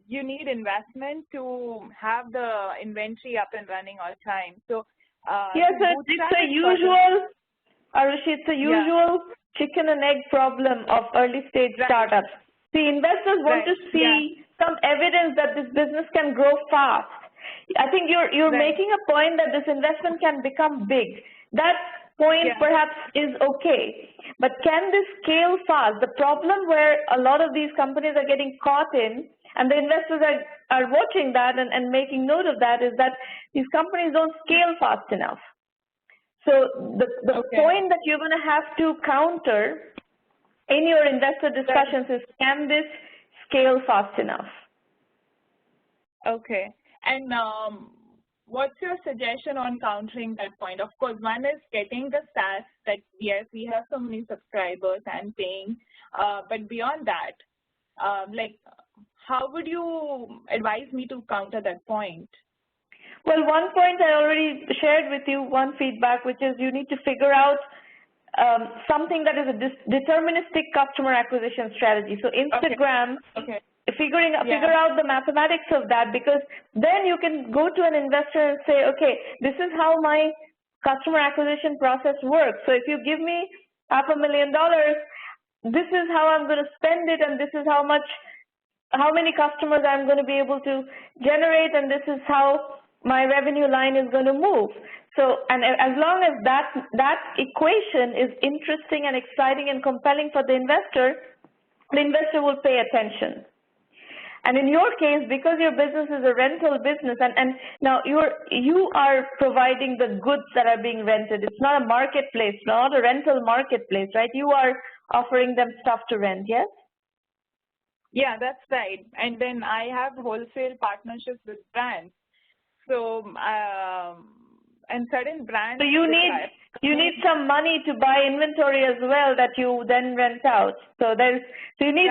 you need investment to have the inventory up and running all the time. So yes, it's a usual, Arushi, it's a usual chicken and egg problem of early stage startups. The investors want to see some evidence that this business can grow fast. I think you're making a point that this investment can become big. That point perhaps is okay, but can this scale fast? The problem where a lot of these companies are getting caught in, and the investors are watching that and making note of that, is that these companies don't scale fast enough. So the point that you're going to have to counter in your investor discussions is, can this scale fast enough? Okay. And what's your suggestion on countering that point? Of course, one is getting the stats that, yes, we have so many subscribers and paying, but beyond that, how would you advise me to counter that point? Well, one point I already shared with you, one feedback, which is you need to figure out something that is a deterministic customer acquisition strategy. So Instagram, figure out the mathematics of that, because then you can go to an investor and say, okay, this is how my customer acquisition process works. So if you give me $500,000, this is how I'm going to spend it, and this is how many customers I'm going to be able to generate, and this is how my revenue line is going to move. So, and as long as that equation is interesting and exciting and compelling for the investor will pay attention. And in your case, because your business is a rental business, and now you are providing the goods that are being rented. It's not a marketplace, not a rental marketplace, right? You are offering them stuff to rent, yes? Yeah, that's right. And then I have wholesale partnerships with brands. So, and certain brands. So you need some money to buy inventory as well that you then rent out. So you need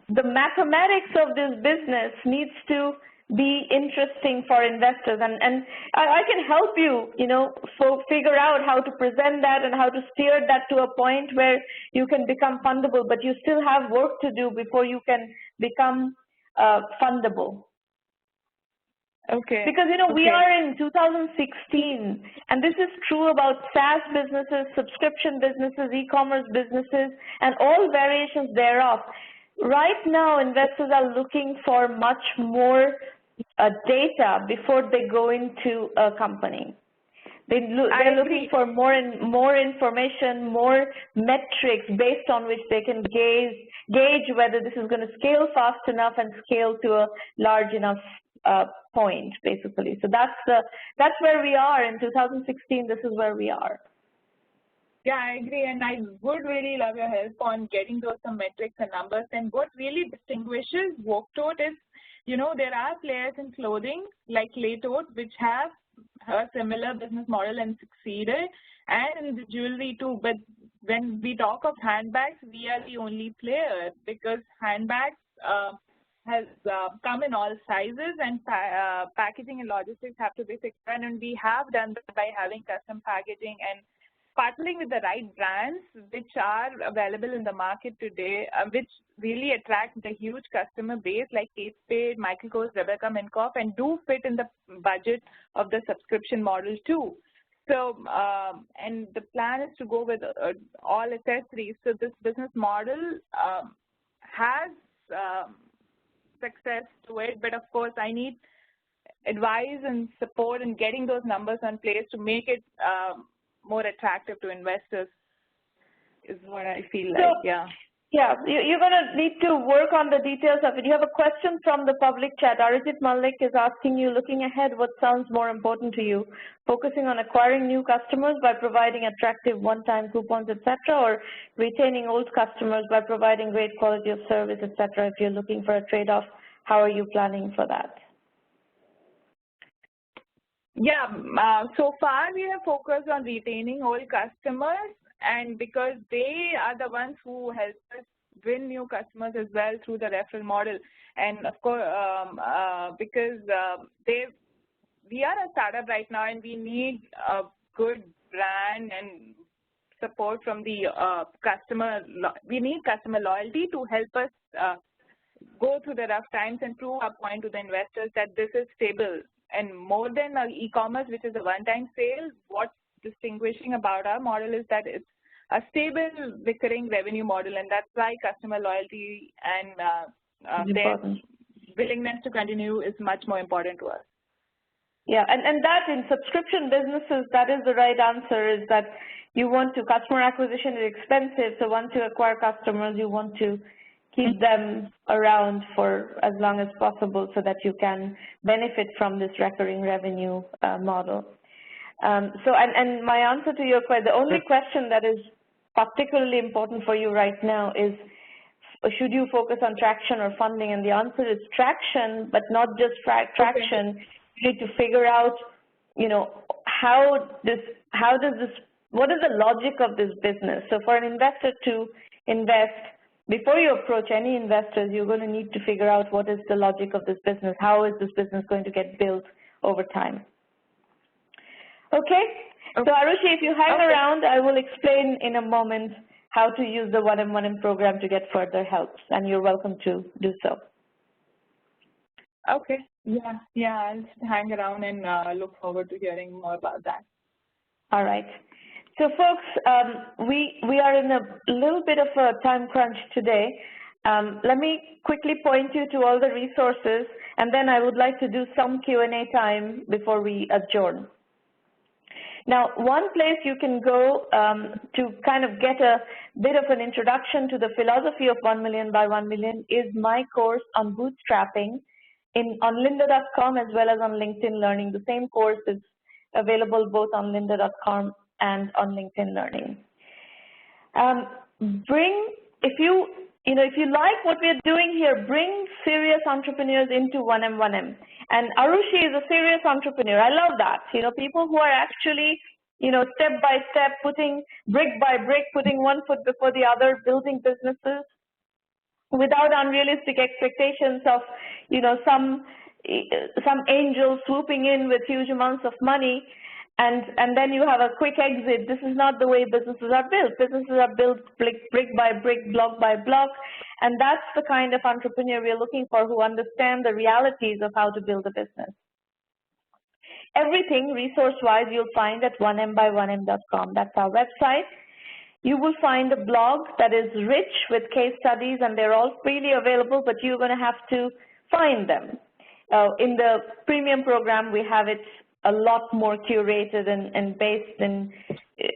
the mathematics of this business needs to be interesting for investors, and I can help you, figure out how to present that and how to steer that to a point where you can become fundable, but you still have work to do before you can become fundable. Okay. Because, we are in 2016, and this is true about SaaS businesses, subscription businesses, e-commerce businesses, and all variations thereof. Right now, investors are looking for much more data before they go into a company. They're looking for more information, more metrics based on which they can gauge whether this is going to scale fast enough and scale to a large enough point, basically. So that's where we are in 2016. This is where we are. Yeah, I agree, and I would really love your help on getting those some metrics and numbers. And what really distinguishes VogueTote is, there are players in clothing like LayTote, which have a similar business model and succeeded, and in the jewelry too. But when we talk of handbags, we are the only player, because handbags has come in all sizes, and packaging and logistics have to be fixed. And we have done that by having custom packaging and partnering with the right brands which are available in the market today, which really attract the huge customer base like Kate Spade, Michael Kors, Rebecca Minkoff, and do fit in the budget of the subscription model too. So, and the plan is to go with all accessories. So this business model has success to it, but of course I need advice and support in getting those numbers in place to make it more attractive to investors is what I feel like, yeah. Yeah, you're going to need to work on the details of it. You have a question from the public chat. Arijit Malik is asking you, looking ahead, what sounds more important to you? Focusing on acquiring new customers by providing attractive one-time coupons, etc., or retaining old customers by providing great quality of service, etc.? If you're looking for a trade-off, how are you planning for that? Yeah, so far we have focused on retaining old customers, and because they are the ones who help us win new customers as well through the referral model. And of course, because we are a startup right now and we need a good brand and support from the customer. We need customer loyalty to help us go through the rough times and prove our point to the investors that this is stable. And more than e-commerce, which is a one-time sale, what's distinguishing about our model is that it's a stable recurring revenue model, and that's why customer loyalty and their willingness to continue is much more important to us. Yeah, and that in subscription businesses, that is the right answer, is that you want to, customer acquisition is expensive, so once you acquire customers, you want to keep them around for as long as possible so that you can benefit from this recurring revenue model. And my answer to your question, the only question that is particularly important for you right now is, should you focus on traction or funding? And the answer is traction, but not just traction. Okay. You need to figure out, you know, what is the logic of this business? So for an investor to invest, before you approach any investors, you're going to need to figure out what is the logic of this business. How is this business going to get built over time? Okay? So Arushi, if you hang around, I will explain in a moment how to use the 1M1M program to get further help, and you're welcome to do so. Okay. Yeah, I'll just hang around and look forward to hearing more about that. All right. So folks, we are in a little bit of a time crunch today. Let me quickly point you to all the resources, and then I would like to do some Q&A time before we adjourn. Now, one place you can go to kind of get a bit of an introduction to the philosophy of 1 million by 1 million is my course on bootstrapping on lynda.com as well as on LinkedIn Learning. The same course is available both on lynda.com and on LinkedIn Learning. If you like what we're doing here, bring serious entrepreneurs into 1M1M. And Arushi is a serious entrepreneur. I love that. You know, people who are actually, you know, step by step, putting brick by brick, putting one foot before the other, building businesses without unrealistic expectations of, you know, some angel swooping in with huge amounts of money. And then you have a quick exit. This is not the way businesses are built. Businesses are built brick by brick, block by block, and that's the kind of entrepreneur we're looking for, who understand the realities of how to build a business. Everything resource-wise you'll find at 1mby1m.com. That's our website. You will find a blog that is rich with case studies, and they're all freely available, but you're going to have to find them. In the premium program, we have it a lot more curated and based and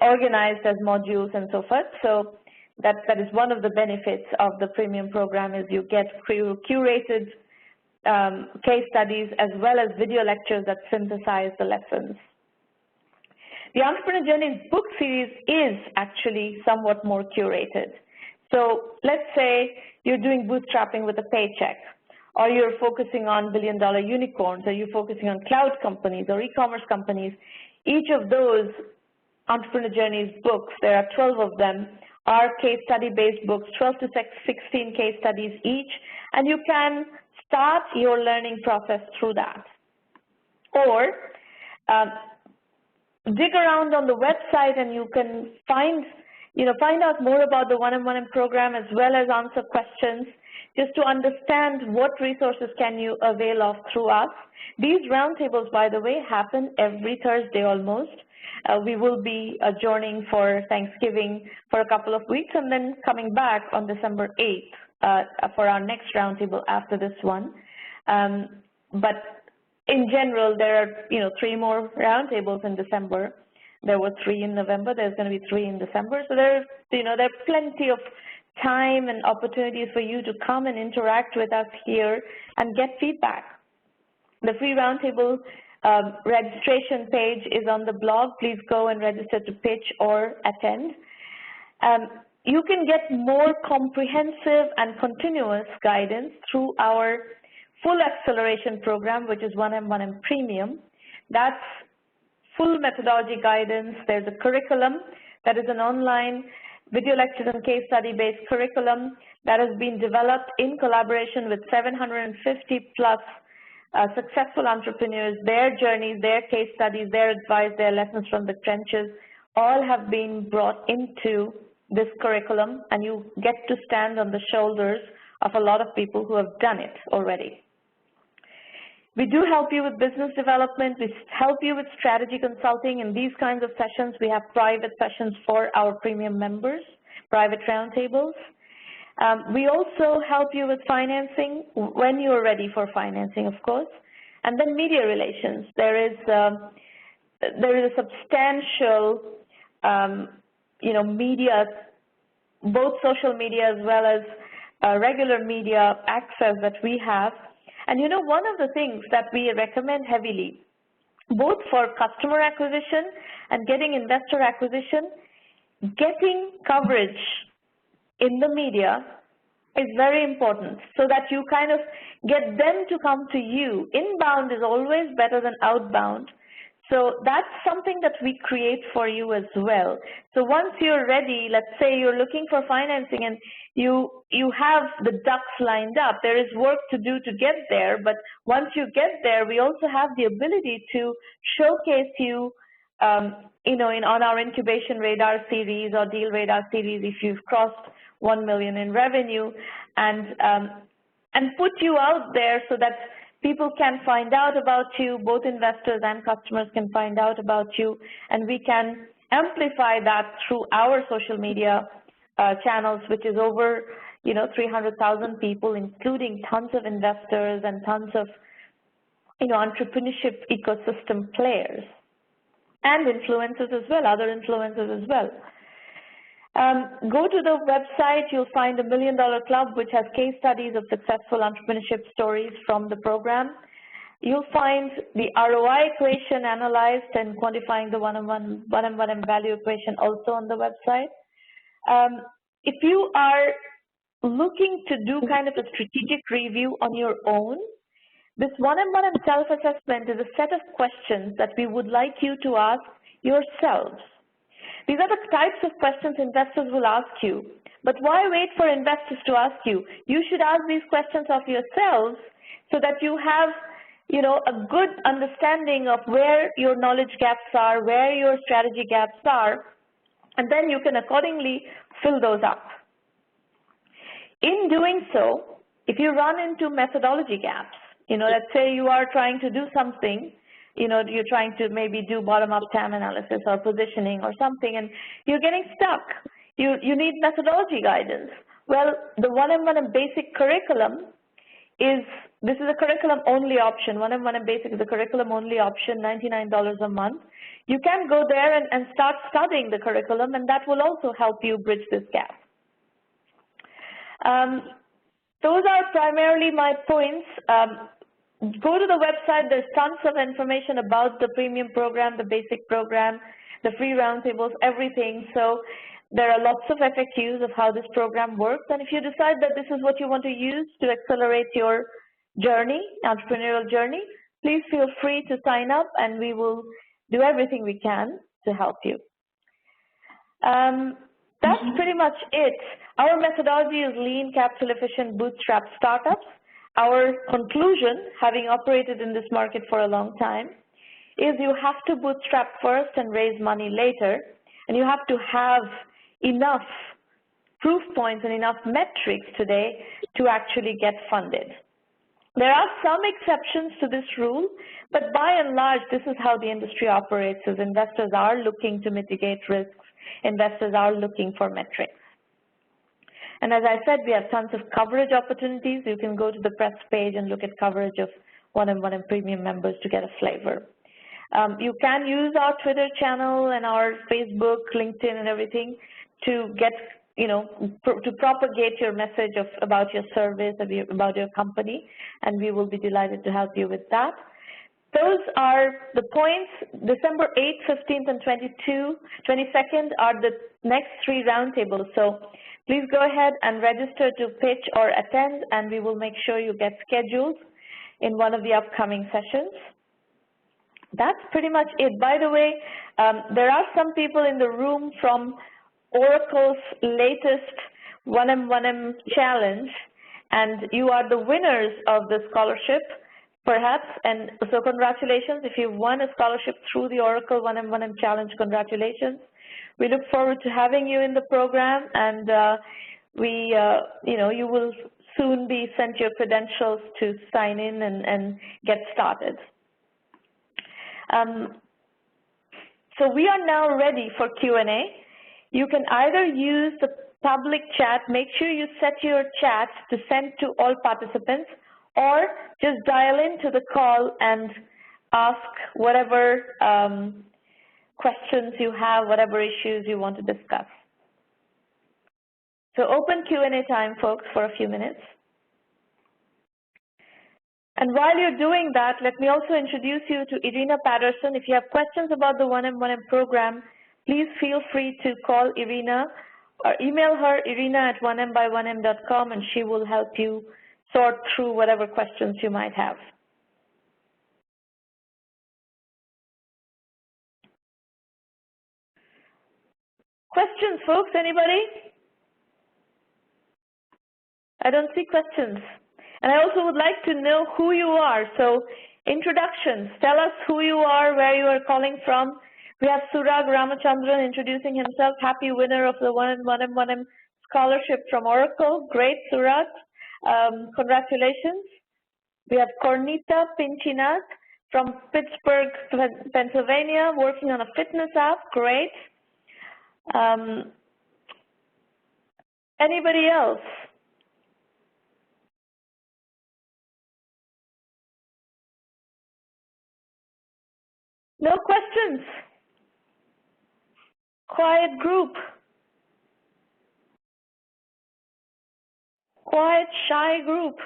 organized as modules and so forth. So that is one of the benefits of the premium program, is you get curated case studies as well as video lectures that synthesize the lessons. The Entrepreneur Journeys book series is actually somewhat more curated. So let's say you're doing bootstrapping with a paycheck, or you're focusing on billion-dollar unicorns, or you're focusing on cloud companies or e-commerce companies. Each of those Entrepreneur Journeys books, there are 12 of them, are case study-based books, 12 to 16 case studies each, and you can start your learning process through that. Or dig around on the website and you can find out more about the 1M1M program as well as answer questions just to understand what resources can you avail of through us. These roundtables, by the way, happen every Thursday almost. We will be adjourning for Thanksgiving for a couple of weeks and then coming back on December 8th for our next roundtable after this one. But in general, there are 3 more roundtables in December. There were 3 in November. There's going to be 3 in December. So there are plenty of time and opportunities for you to come and interact with us here and get feedback. The free roundtable registration page is on the blog. Please go and register to pitch or attend. You can get more comprehensive and continuous guidance through our full acceleration program, which is 1M1M Premium. That's full methodology guidance. There's a curriculum that is an online video lectures and case study based curriculum that has been developed in collaboration with 750 plus successful entrepreneurs. Their journeys, their case studies, their advice, their lessons from the trenches, all have been brought into this curriculum, and you get to stand on the shoulders of a lot of people who have done it already. We do help you with business development. We help you with strategy consulting. In these kinds of sessions, we have private sessions for our premium members, private roundtables. We also help you with financing when you're ready for financing, of course. And then media relations. There is a substantial, media, both social media as well as regular media access that we have. And one of the things that we recommend heavily, both for customer acquisition and getting investor acquisition, getting coverage in the media is very important so that you kind of get them to come to you. Inbound is always better than outbound. So that's something that we create for you as well. So once you're ready, let's say you're looking for financing and you have the ducks lined up, there is work to do to get there, but once you get there, we also have the ability to showcase you, on our incubation radar series or deal radar series if you've crossed 1 million in revenue, and put you out there so that people can find out about you, both investors and customers can find out about you, and we can amplify that through our social media channels, which is over 300,000 people, including tons of investors and tons of entrepreneurship ecosystem players and influencers as well, other influencers as well. Go to the website, you'll find a $1 Million Club, which has case studies of successful entrepreneurship stories from the program. You'll find the ROI equation analyzed and quantifying the 1M1M value equation also on the website. If you are looking to do kind of a strategic review on your own, this 1M1M self-assessment is a set of questions that we would like you to ask yourselves. These are the types of questions investors will ask you. But why wait for investors to ask you? You should ask these questions of yourselves so that you have, a good understanding of where your knowledge gaps are, where your strategy gaps are, and then you can accordingly fill those up. In doing so, if you run into methodology gaps, let's say you are trying to do something, you're trying to maybe do bottom-up TAM analysis or positioning or something, and you're getting stuck. You need methodology guidance. Well, the 1M1M basic curriculum is a curriculum-only option. 1M1M basic is a curriculum-only option, $99 a month. You can go there and start studying the curriculum, and that will also help you bridge this gap. Those are primarily my points. Go to the website. There's tons of information about the premium program, the basic program, the free roundtables, everything. So there are lots of FAQs of how this program works. And if you decide that this is what you want to use to accelerate your journey, entrepreneurial journey, please feel free to sign up, and we will do everything we can to help you. That's pretty much it. Our methodology is lean, capital-efficient, bootstrap startups. Our conclusion, having operated in this market for a long time, is you have to bootstrap first and raise money later, and you have to have enough proof points and enough metrics today to actually get funded. There are some exceptions to this rule, but by and large, this is how the industry operates, as investors are looking to mitigate risks, investors are looking for metrics. And as I said, we have tons of coverage opportunities. You can go to the press page and look at coverage of 1M1M Premium members to get a flavor. You can use our Twitter channel and our Facebook, LinkedIn, and everything to get, to propagate your message about your service, about your company, and we will be delighted to help you with that. Those are the points. December 8th, 15th, and 22nd are the next 3 roundtables. So please go ahead and register to pitch or attend, and we will make sure you get scheduled in one of the upcoming sessions. That's pretty much it. By the way, there are some people in the room from Oracle's latest 1M1M challenge, and you are the winners of the scholarship, perhaps, and so congratulations. If you've won a scholarship through the Oracle 1M1M challenge, congratulations. We look forward to having you in the program, and you will soon be sent your credentials to sign in and get started. So we are now ready for Q&A. You can either use the public chat, make sure you set your chat to send to all participants, or just dial into the call and ask whatever questions you have, whatever issues you want to discuss. So open Q&A time, folks, for a few minutes. And while you're doing that, let me also introduce you to Irina Patterson. If you have questions about the 1M1M program, please feel free to call Irina or email her, irina@1mby1m.com, and she will help you sort through whatever questions you might have. Questions, folks, anybody? I don't see questions. And I also would like to know who you are. So introductions, tell us who you are, where you are calling from. We have Surag Ramachandran introducing himself, happy winner of the 1M1M scholarship from Oracle. Great, Surag. Congratulations. We have Cornita Pinchinak from Pittsburgh, Pennsylvania, working on a fitness app. Great. Anybody else? No questions. Quiet group. Quiet, shy group.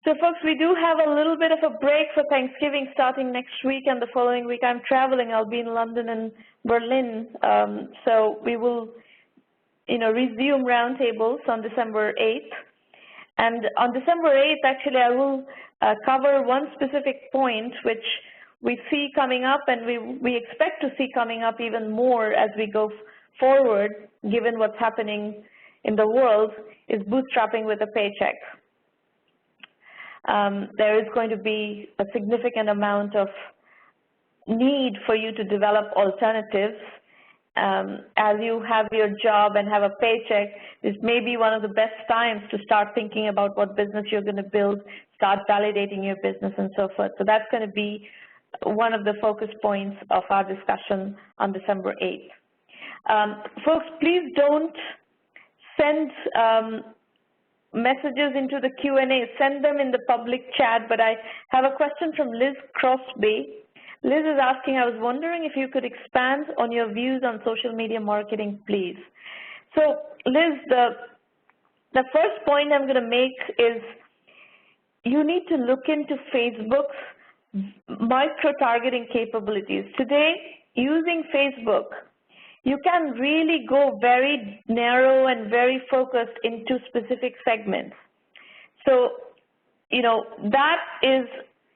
So folks, we do have a little bit of a break for Thanksgiving starting next week, and the following week I'm traveling. I'll be in London and Berlin. So we will, resume roundtables on December 8th. And on December 8th, actually, I will cover one specific point which we see coming up, and we expect to see coming up even more as we go forward, given what's happening in the world, is bootstrapping with a paycheck. There is going to be a significant amount of need for you to develop alternatives. As you have your job and have a paycheck, this may be one of the best times to start thinking about what business you're going to build, start validating your business, and so forth. So that's going to be one of the focus points of our discussion on December 8th. Folks, please don't send messages into the Q&A. Send them in the public chat, but I have a question from Liz Crosby. Liz is asking, I was wondering if you could expand on your views on social media marketing, please. So, Liz, the first point I'm going to make is you need to look into Facebook's micro-targeting capabilities. Today, using Facebook, you can really go very narrow and very focused into specific segments. So, that is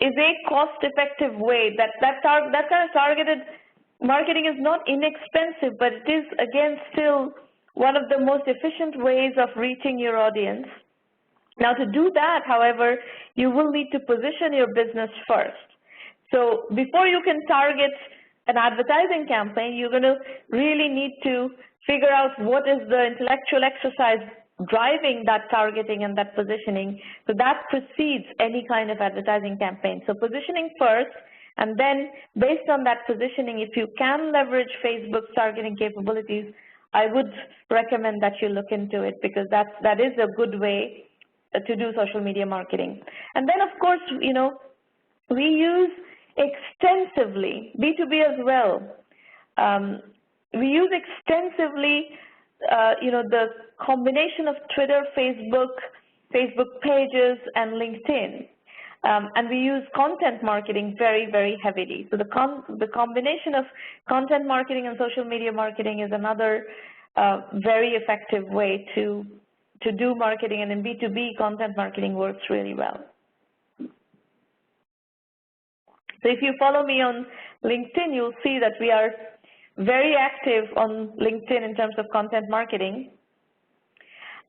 a cost-effective way. That kind of targeted marketing is not inexpensive, but it is, again, still one of the most efficient ways of reaching your audience. Now, to do that, however, you will need to position your business first. So before you can target an advertising campaign, you're going to really need to figure out what is the intellectual exercise driving that targeting and that positioning. So that precedes any kind of advertising campaign. So positioning first, and then based on that positioning, if you can leverage Facebook's targeting capabilities, I would recommend that you look into it, because that is a good way to do social media marketing. And then, of course, you know, we use extensively, B2B as well, we use extensively, you know, the combination of Twitter, Facebook pages, and LinkedIn. And we use content marketing very, very heavily. So the combination of content marketing and social media marketing is another very effective way to do marketing, and in B2B, content marketing works really well. So if you follow me on LinkedIn, you'll see that we are very active on LinkedIn in terms of content marketing.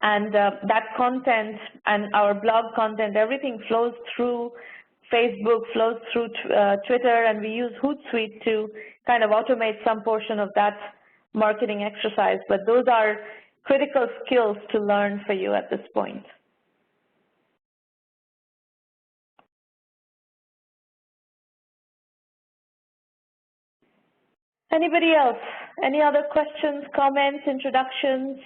And that content and our blog content, everything flows through Facebook, flows through Twitter, and we use Hootsuite to kind of automate some portion of that marketing exercise. But those are critical skills to learn for you at this point. Anybody else? Any other questions, comments, introductions?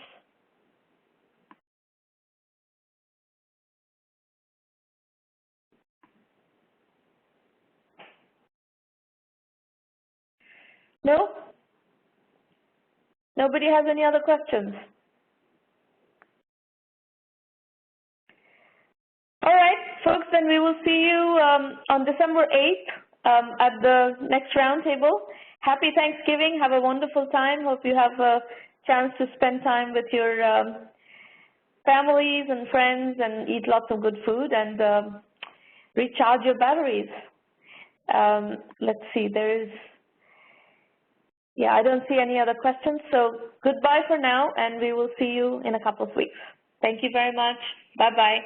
No? Nobody has any other questions? All right, folks, then we will see you on December 8th at the next roundtable. Happy Thanksgiving. Have a wonderful time. Hope you have a chance to spend time with your families and friends and eat lots of good food and recharge your batteries. Let's see, I don't see any other questions. So goodbye for now, and we will see you in a couple of weeks. Thank you very much. Bye-bye.